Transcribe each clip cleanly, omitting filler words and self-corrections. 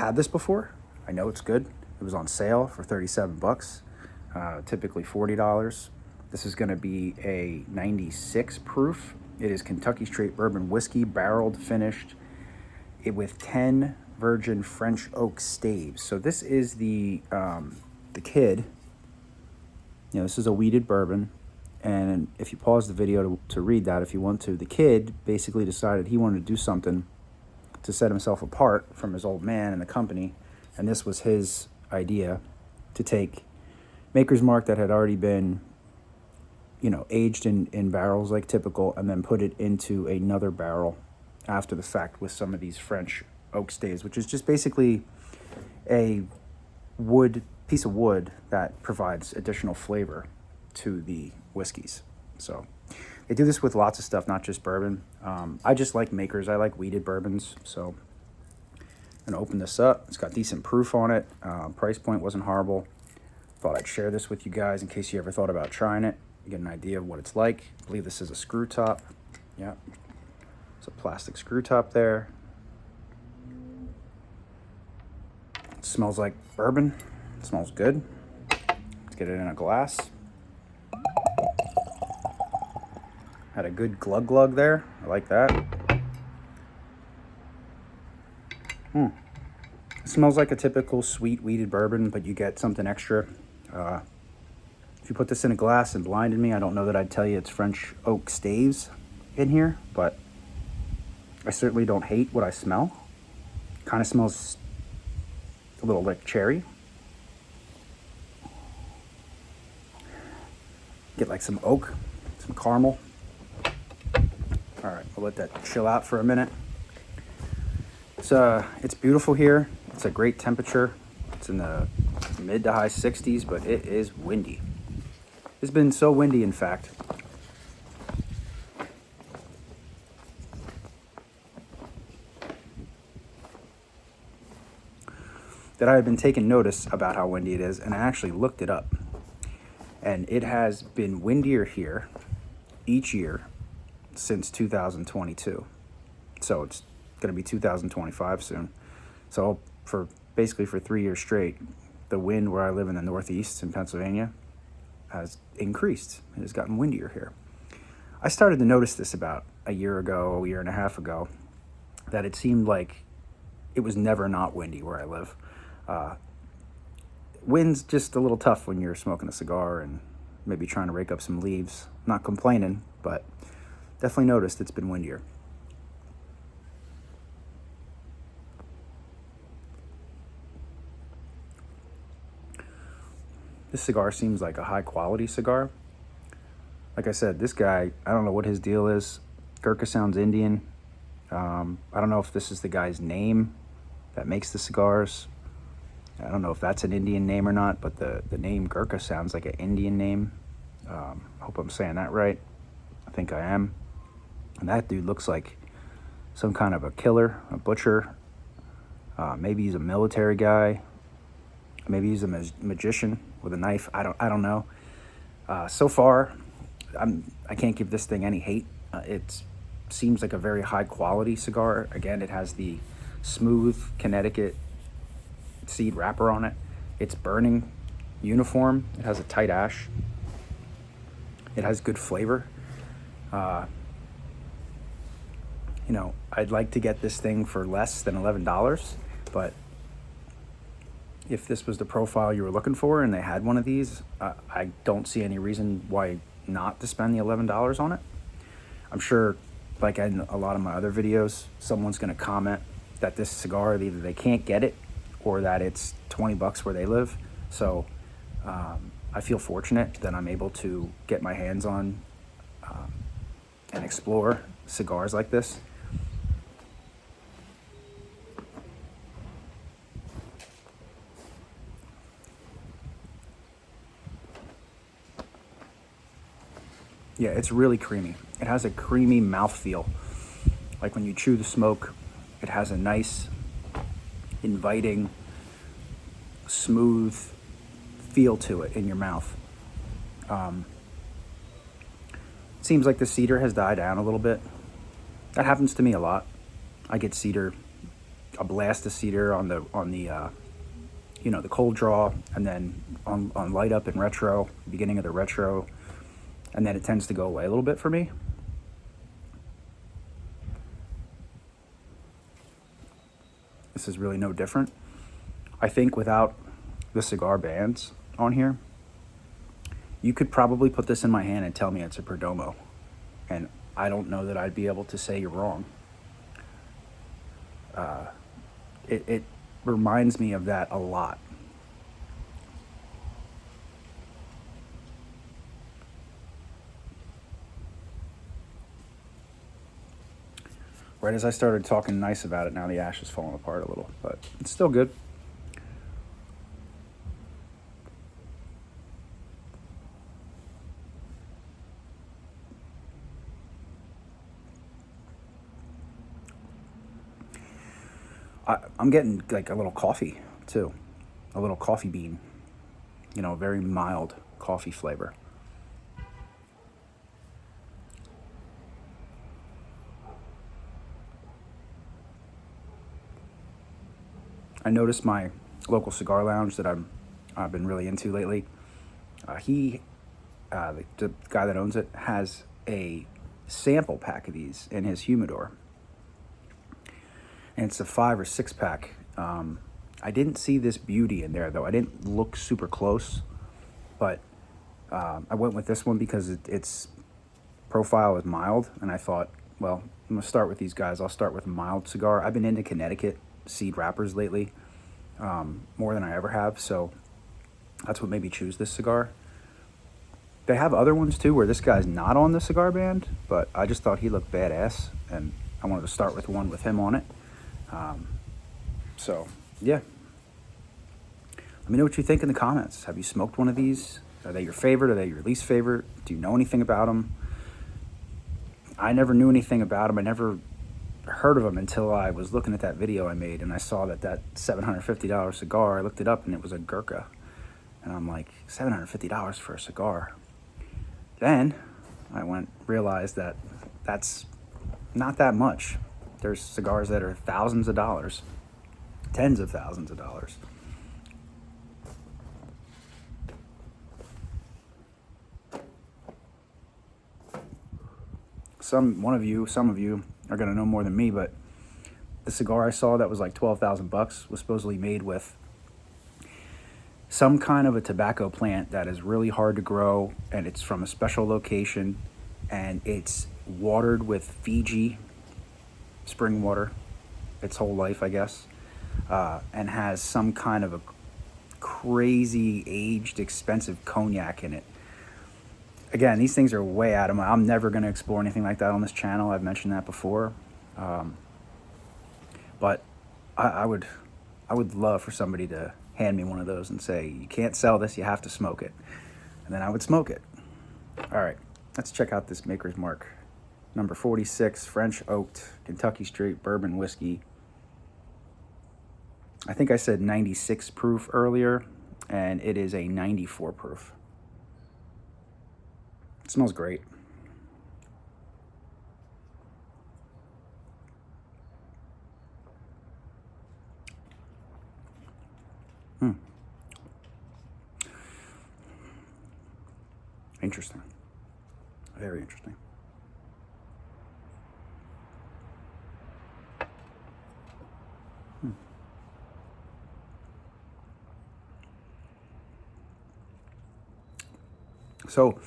had this before. I know it's good. It was on sale for 37 bucks, typically $40. This is going to be a 96 proof. It is Kentucky Straight Bourbon Whiskey, barreled, finished, with 10 virgin French oak staves. So this is the Kid. You know, this is a wheated bourbon. And if you pause the video to read that, if you want to, the Kid basically decided he wanted to do something to set himself apart from his old man and the company. And this was his idea, to take Maker's Mark that had already been, you know, aged in barrels like typical, and then put it into another barrel after the fact with some of these French oak staves, which is just basically a piece of wood that provides additional flavor to the whiskeys. So they do this with lots of stuff, not just bourbon. I just like Makers. I like wheated bourbons. So I'm gonna open this up. It's got decent proof on it. Price point wasn't horrible. Thought I'd share this with you guys in case you ever thought about trying it. You get an idea of what it's like. I believe this is a screw top. Yeah, it's a plastic screw top there. It smells like bourbon. It smells good. Let's get it in a glass. Had a good glug there. I like that. It smells like a typical sweet wheated bourbon, but you get something extra. If you put this in a glass and blinded me, I don't know that I'd tell you it's French oak staves in here, but I certainly don't hate what I smell. Kind of smells a little like cherry. Get like some oak, some caramel. All right, I'll let that chill out for a minute. It's beautiful here. It's a great temperature. It's in the mid to high 60s, but it is windy. It's been so windy, in fact, that I had been taking notice about how windy it is, and I actually looked it up. And it has been windier here each year since 2022. So it's going to be 2025 soon. So basically for 3 years straight, the wind where I live in the Northeast in Pennsylvania has increased. It has gotten windier here. I started to notice this about a year and a half ago, that it seemed like it was never not windy where I live. Wind's just a little tough when you're smoking a cigar and maybe trying to rake up some leaves. Not complaining, but definitely noticed it's been windier. This cigar seems like a high quality cigar. Like I said, this guy, I don't know what his deal is. Gurkha sounds Indian. I don't know if this is the guy's name that makes the cigars. I don't know if that's an Indian name or not, but the name Gurkha sounds like an Indian name. I hope I'm saying that right. I think I am. And that dude looks like some kind of a killer, a butcher. Maybe he's a military guy. Maybe he's a magician with a knife. I don't know. So far, I can't give this thing any hate. It seems like a very high quality cigar. Again, it has the smooth Connecticut seed wrapper on it. It's burning uniform. It has a tight ash. It has good flavor. You know, I'd like to get this thing for less than $11, but if this was the profile you were looking for and they had one of these, I don't see any reason why not to spend the $11 on it. I'm sure, like in a lot of my other videos, someone's going to comment that this cigar, either they can't get it or that it's 20 bucks where they live. So I feel fortunate that I'm able to get my hands on and explore cigars like this. Yeah, it's really creamy. It has a creamy mouthfeel. Like when you chew the smoke, it has a nice, inviting, smooth feel to it in your mouth. It seems like the cedar has died down a little bit. That happens to me a lot. I get cedar a Blasticeder on the the cold draw, and then on light up and retro, beginning of the retro, and then it tends to go away a little bit for me. This is really no different. I think without the cigar bands on here, you could probably put this in my hand and tell me it's a Perdomo, and I don't know that I'd be able to say you're wrong. It reminds me of that a lot. Right as I started talking nice about it, now the ash is falling apart a little, but it's still good. I'm getting like a little coffee too, a little coffee bean, very mild coffee flavor. I noticed my local cigar lounge that I've been really into lately. The guy that owns it has a sample pack of these in his humidor, and it's a 5 or 6 pack. I didn't see this beauty in there though. I didn't look super close, but I went with this one because its profile is mild, and I thought, well, I'm gonna start with these guys. I'll start with a mild cigar. I've been into Connecticut seed wrappers lately, more than I ever have, so that's what made me choose this cigar. They have other ones too where this guy's not on the cigar band, but I just thought he looked badass, and I wanted to start with one with him on it. So yeah, let me know what you think in the comments. Have you smoked one of these? Are they your favorite? Are they your least favorite? Do you know anything about them? I never knew anything about them. I never heard of them until I was looking at that video I made, and I saw that $750 cigar. I looked it up and it was a Gurkha, and I'm like, $750 for a cigar. Then I realized that that's not that much. There's cigars that are thousands of dollars, tens of thousands of dollars. Some of you are gonna know more than me, but the cigar I saw that was like $12,000 was supposedly made with some kind of a tobacco plant that is really hard to grow, and it's from a special location, and it's watered with Fiji spring water its whole life, I guess, and has some kind of a crazy aged expensive cognac in it. Again, these things are way out of my... I'm never going to explore anything like that on this channel. I've mentioned that before. But I would love for somebody to hand me one of those and say, you can't sell this, you have to smoke it. And then I would smoke it. All right, let's check out this Maker's Mark. Number 46, French Oaked, Kentucky Straight Bourbon Whiskey. I think I said 96 proof earlier, and it is a 94 proof. It smells great. Interesting. Very interesting. So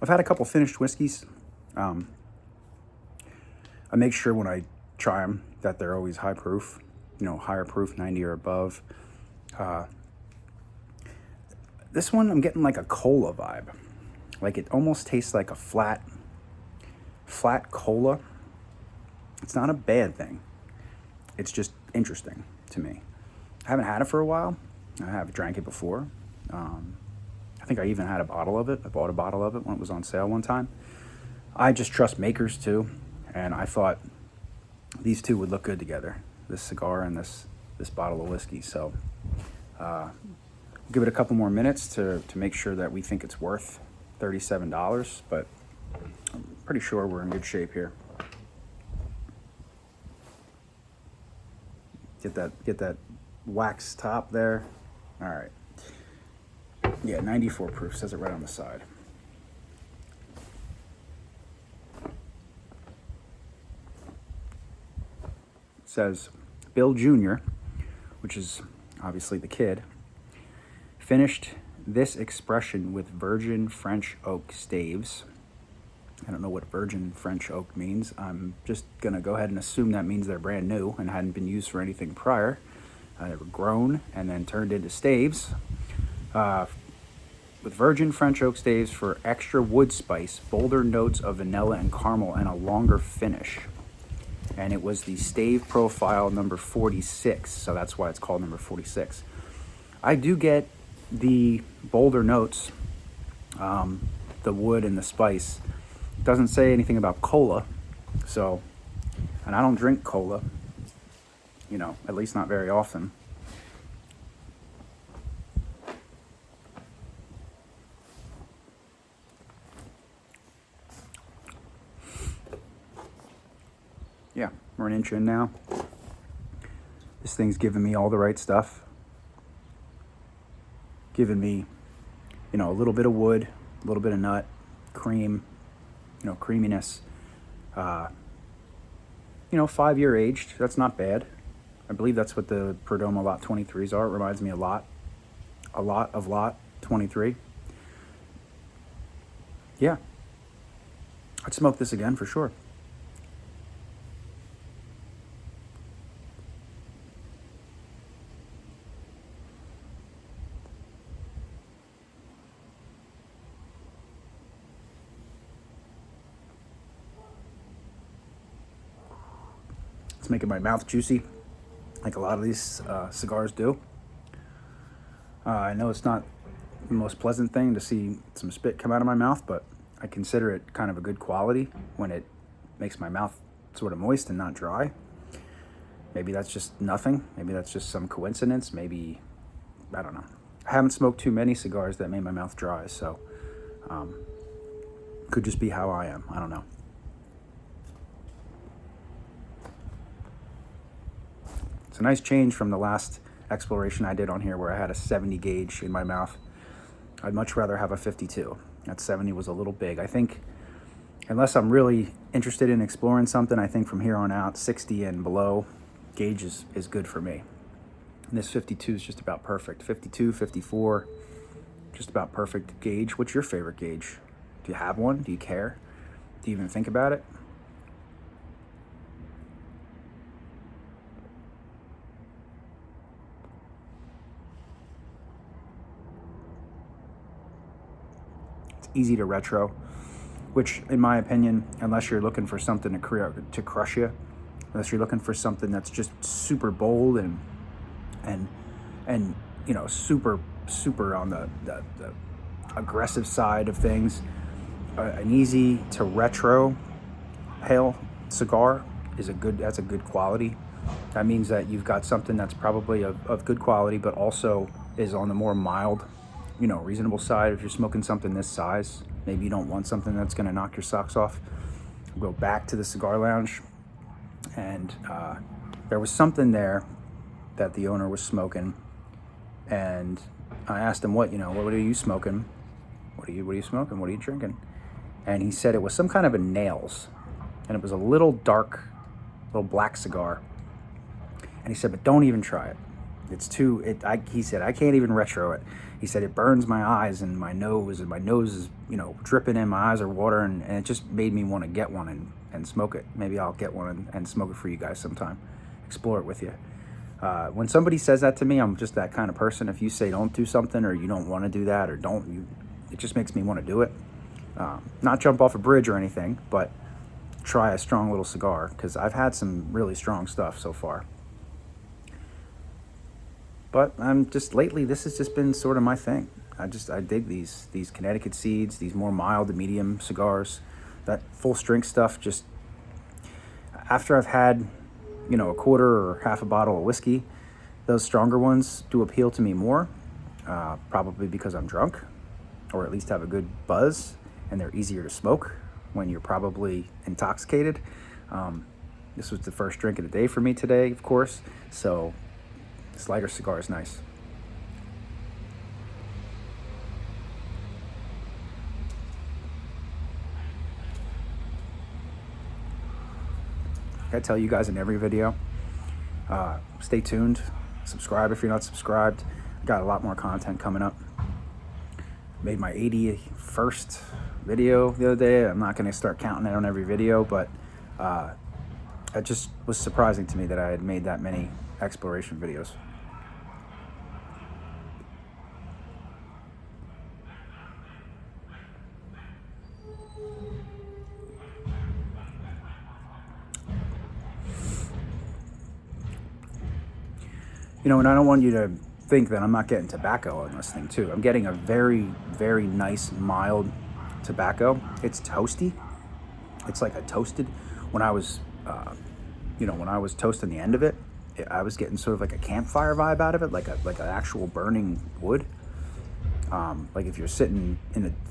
I've had a couple finished whiskeys. I make sure when I try them that they're always high proof, higher proof, 90 or above. This one, I'm getting like a cola vibe. Like it almost tastes like a flat cola. It's not a bad thing. It's just interesting to me. I haven't had it for a while. I have drank it before. I think I even had a bottle of it. I bought a bottle of it when it was on sale one time. I just trust makers too, and I thought these two would look good together, this cigar and this bottle of whiskey. So give it a couple more minutes to make sure that we think it's worth $37, but I'm pretty sure we're in good shape here. Get that wax top there. All right. Yeah, 94 proof, says it right on the side. It says Bill Jr., which is obviously the kid, finished this expression with virgin French oak staves. I don't know what virgin French oak means. I'm just going to go ahead and assume that means they're brand new and hadn't been used for anything prior. They were grown and then turned into staves. With virgin French oak staves for extra wood spice, bolder notes of vanilla and caramel, and a longer finish. And it was the stave profile number 46, so that's why it's called number 46. I do get the bolder notes, the wood and the spice. It doesn't say anything about cola, so, and I don't drink cola, you know, at least not very often. Yeah, we're an inch in now. This thing's giving me all the right stuff. Giving me, you know, a little bit of wood, a little bit of nut, cream, you know, creaminess. 5-year aged, that's not bad. I believe that's what the Perdomo Lot 23s are. It reminds me a lot of Lot 23. Yeah, I'd smoke this again for sure. It's making my mouth juicy, like a lot of these cigars do. I know it's not the most pleasant thing to see some spit come out of my mouth, but I consider it kind of a good quality when it makes my mouth sort of moist and not dry. Maybe that's just nothing. Maybe that's just some coincidence. Maybe, I don't know. I haven't smoked too many cigars that made my mouth dry, so could just be how I am. I don't know. It's a nice change from the last exploration I did on here where I had a 70 gauge in my mouth. I'd much rather have a 52. That 70 was a little big. I think, unless I'm really interested in exploring something, I think from here on out, 60 and below gauge is good for me. And this 52 is just about perfect. 52, 54, just about perfect gauge. What's your favorite gauge? Do you have one? Do you care? Do you even think about it? Easy to retro, which in my opinion, unless you're looking for something to crush you, unless you're looking for something that's just super bold and you know, super on the aggressive side of things, an easy to retro hail cigar is that's a good quality. That means that you've got something that's probably of good quality, but also is on the more mild, you know, reasonable side. If you're smoking something this size, maybe you don't want something that's going to knock your socks off. We'll go back to the cigar lounge, and there was something there that the owner was smoking, and I asked him, what are you smoking? What are you smoking? What are you drinking? And he said it was some kind of a nails, and it was a little dark, little black cigar. And he said, but don't even try it. He said, I can't even retro it. He said, it burns my eyes and my nose is, you know, dripping in, my eyes are watering, and it just made me want to get one and smoke it. Maybe I'll get one and smoke it for you guys sometime, explore it with you. When somebody says that to me, I'm just that kind of person. If you say don't do something, or you don't want to do that, or it just makes me want to do it. Not jump off a bridge or anything, but try a strong little cigar, because I've had some really strong stuff so far. But lately, this has just been sort of my thing. I dig these Connecticut seeds, these more mild to medium cigars. That full strength stuff, just after I've had, you know, a quarter or half a bottle of whiskey, those stronger ones do appeal to me more, probably because I'm drunk, or at least have a good buzz, and they're easier to smoke when you're probably intoxicated. This was the first drink of the day for me today, of course, so this lighter cigar is nice. I tell you guys in every video, stay tuned, subscribe if you're not subscribed. I got a lot more content coming up. Made my 81st video the other day. I'm not going to start counting it on every video, but it just was surprising to me that I had made that many exploration videos. You know, and I don't want you to think that I'm not getting tobacco on this thing too. I'm getting a very, very nice, mild tobacco. It's toasty. It's like a toasted. When I was, when I was toasting the end of it, I was getting sort of like a campfire vibe out of it, like an actual burning wood. Like if you're sitting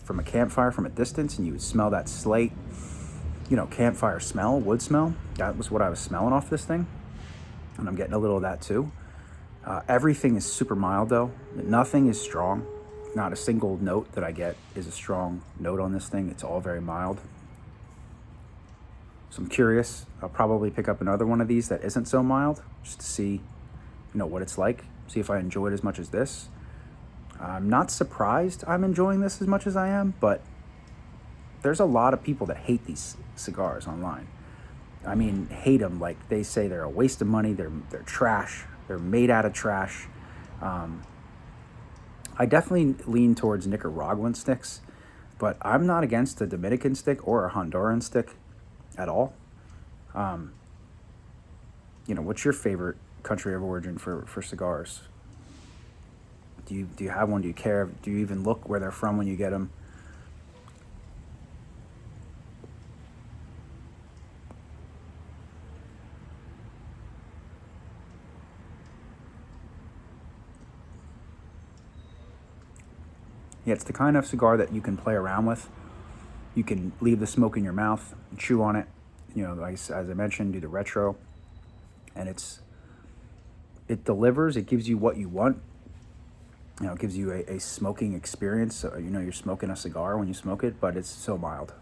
from a campfire from a distance and you would smell that slight, campfire smell, wood smell. That was what I was smelling off this thing, and I'm getting a little of that too. Everything is super mild though. Nothing is strong. Not a single note that I get is a strong note on this thing. It's all very mild. So I'm curious. I'll probably pick up another one of these that isn't so mild, just to see, what it's like. See if I enjoy it as much as this. I'm not surprised I'm enjoying this as much as I am, but there's a lot of people that hate these cigars online. I mean, hate them. Like, they say they're a waste of money. They're trash. They're made out of trash. I definitely lean towards Nicaraguan sticks, but I'm not against a Dominican stick or a Honduran stick at all. What's your favorite country of origin for cigars? Do you have one? Do you care? Do you even look where they're from when you get them? Yeah, it's the kind of cigar that you can play around with. You can leave the smoke in your mouth, chew on it. As I mentioned, do the retro, and it delivers. It gives you what you want. It gives you a smoking experience. So, you're smoking a cigar when you smoke it, but it's so mild.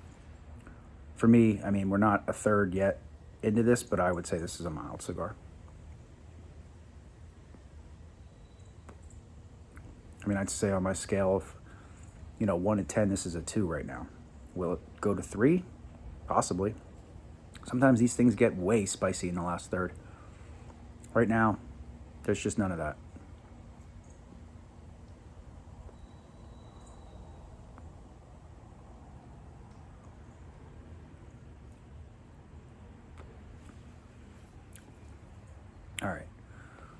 For me, I mean, we're not a third yet into this, but I would say this is a mild cigar. I mean, I'd say on my scale of 1 to 10, this is a 2 right now. Will it go to 3? Possibly. Sometimes these things get way spicy in the last third. Right now, there's just none of that. All right,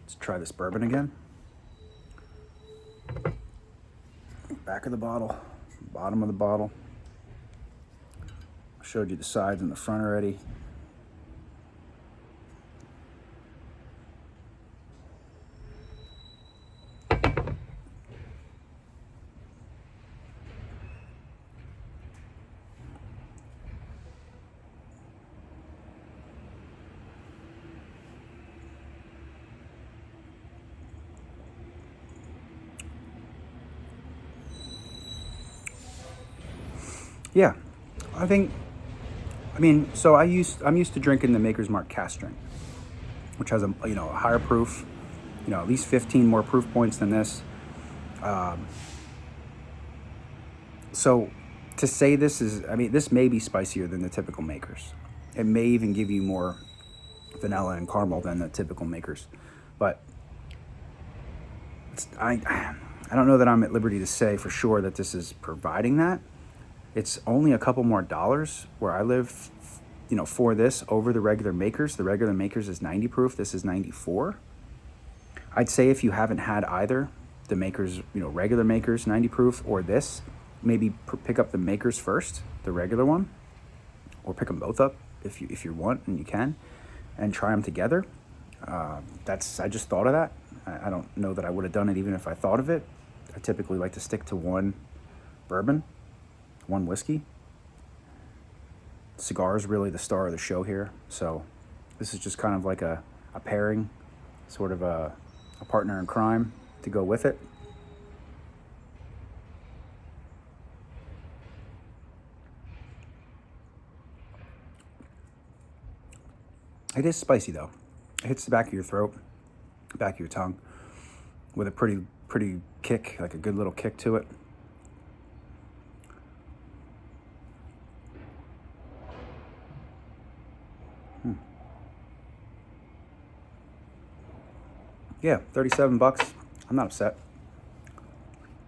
let's try this bourbon again. Back of the bottle, bottom of the bottle. I showed you the sides and the front already. Yeah, so I'm used to drinking the Maker's Mark cast strength, which has a higher proof, at least 15 more proof points than this. So to say this may be spicier than the typical Makers. It may even give you more vanilla and caramel than the typical Makers, but I don't know that I'm at liberty to say for sure that this is providing that. It's only a couple more dollars where I live, for this over the regular Makers. The regular Makers is 90 proof. This is 94. I'd say if you haven't had either, the Makers, regular Makers 90 proof or this, maybe pick up the Makers first, the regular one, or pick them both up if you want and you can, and try them together. I just thought of that. I don't know that I would have done it even if I thought of it. I typically like to stick to one bourbon, one whiskey. Cigar is really the star of the show here, so This is just kind of like a pairing, sort of a partner in crime to go with it. It is spicy though. It hits the back of your throat, back of your tongue, with a pretty kick, like a good little kick to it. Yeah, 37 bucks. I'm not upset.